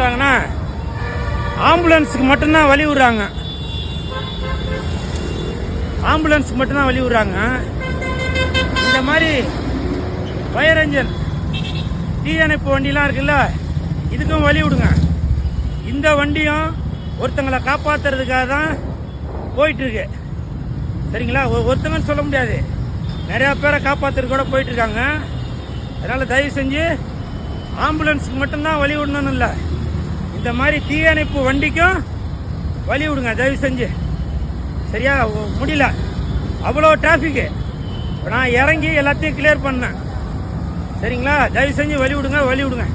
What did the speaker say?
பண்ணுறாங்கன்னா ஆம்புலன்ஸுக்கு மட்டும்தான் வழி விடுறாங்க. ஆம்புலன்ஸுக்கு மட்டும்தான் வழி விடுறாங்க. இந்த மாதிரி ஃபயர் என்ஜின் தீயணைப்பு வண்டிலாம் இருக்குல்ல, இதுக்கும் வழி விடுங்க. இந்த வண்டியும் ஒருத்தங்களை காப்பாற்றுறதுக்காக தான் போயிட்டுருக்கு. சரிங்களா? ஒருத்தங்கன்னு சொல்ல முடியாது, நிறையா பேரை காப்பாற்றுறது கூட போயிட்டுருக்காங்க. அதனால் தயவு செஞ்சு ஆம்புலன்ஸுக்கு மட்டும்தான் வழி விடணும்னு இல்லை, இந்த மாதிரி தீயணைப்பு வண்டிக்கும் வழி விடுங்க தயவு செஞ்சு. சரியா? முடியல, அவ்வளோ டிராஃபிக்கு. நான் இறங்கி எல்லாத்தையும் கிளியர் பண்ணேன். சரிங்களா? தயவு செஞ்சு வழி விடுங்க.